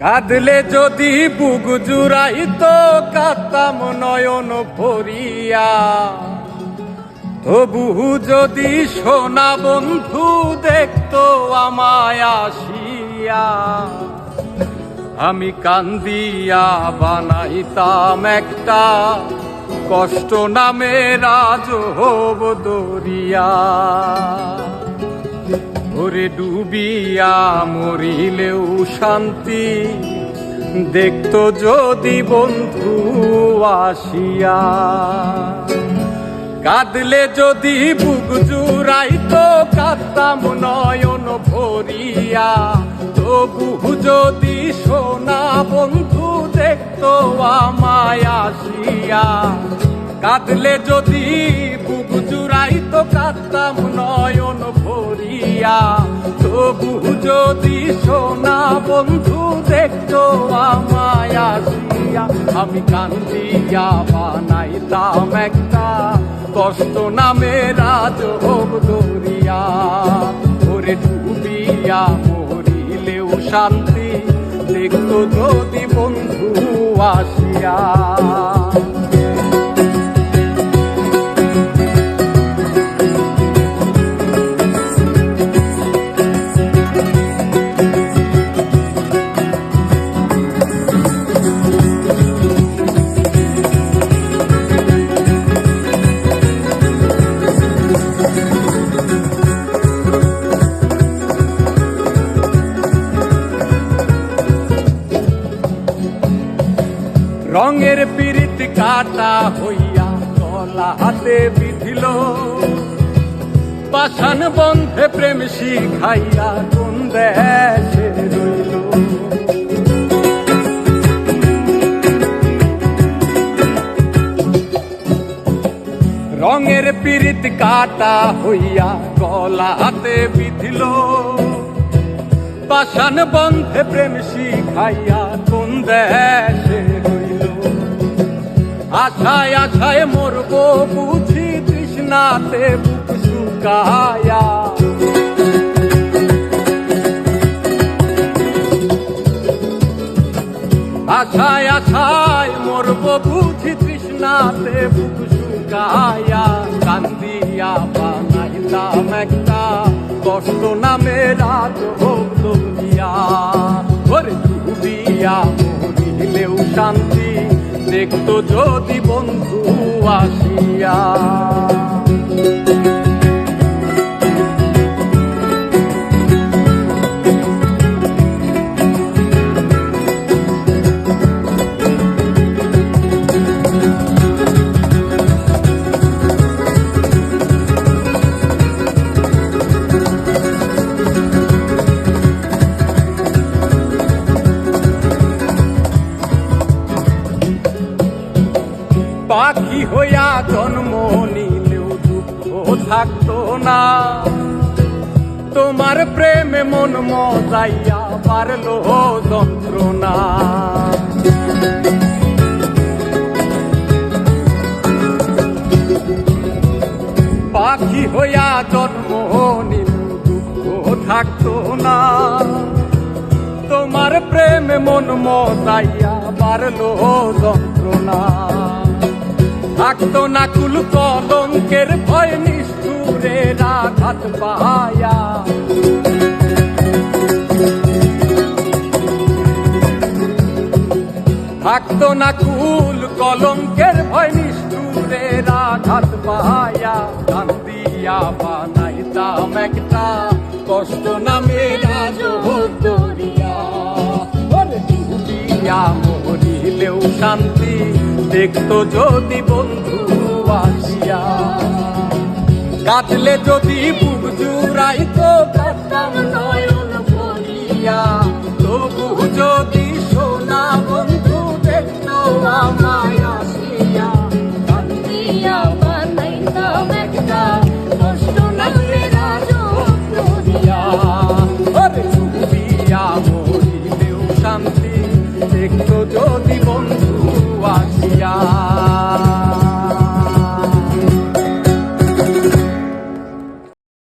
কাঁদলে যদি বুক জুড়াইতো কাঁদতাম নয়ন ভরিয়া, তবু যদি সোনা বন্ধু দেখতো আমায় আসিয়া, আমি কান্দিয়া বানাইতাম একটা কষ্ট নামে রাজহব দরিয়া। ওরে ডুবিয়া মরিলেও শান্তি দেখতো যদি বন্ধু আসিয়া। কাঁদলে যদি বুক জুড়াইতো কাঁদতাম নয়ন ভরিয়া, তবু যদি সোনা বন্ধু দেখতো আমায় আসিয়া। কাঁদলে যদি বুক জুড়াইতো কাঁদতাম নয়ন ভরিয়া, তবু যদি সোনা বন্ধু দেখতো আমায় আসিয়া। আমি কান্দিয়া বানাইতাম একটা কষ্ট নামে রাজহব দরিয়া। ওরে ডুবিয়া মরিলেও শান্তি দেখতো যদি বন্ধু আসিয়া। রঙের পিরিত কাটা হইয়া গলা হাতে বিধিল, পাষাণ বন্ধে প্রেম শিখাইয়া কোন দেশে রইল। রঙের পিরিত কাটা হইয়া গলা হাতে বিধিল, পাষাণ বন্ধে প্রেম শিখাইয়া কোন দেশে রইল। আশায় আশায় মরবো বুঝি তৃষ্ণাতে বুক শুকায়া। আশায় আশায় মরবো বুঝি তৃষ্ণাতে বুক শুকায়া। কান্দিয়া বানাইতাম একটা কষ্ট নামে রাজহব দরিয়া। ওরে ডুবিয়া মরিলেও শান্তি দেখতো যদি বন্ধু আসিয়া। পাখি হইয়া জন্ম নিলেও দুঃখ থাকতো না, তোমার প্রেমে মন মজাইয়া পারলো যন্ত্রণা। পাখি হইয়া জন্ম নিলেও দুঃখ থাকতো না, তোমার প্রেমে মন মজাইয়া পারলো যন্ত্রণা। থাকতো না কুল কলঙ্কের ভয় নিষ্ঠুরের আঘাত পায়া। থাকতো না কুল কলঙ্কের ভয় নিষ্ঠুরের আঘাত পায়া। কান্দিয়া বানাইতাম একটা কষ্ট নামে রাজহব দরিয়া। ডুবিয়া মরিলেও শান্তি দেখতো যদি বন্ধু আসিয়া। কাঁদলে যদি বুক জুড়াইতো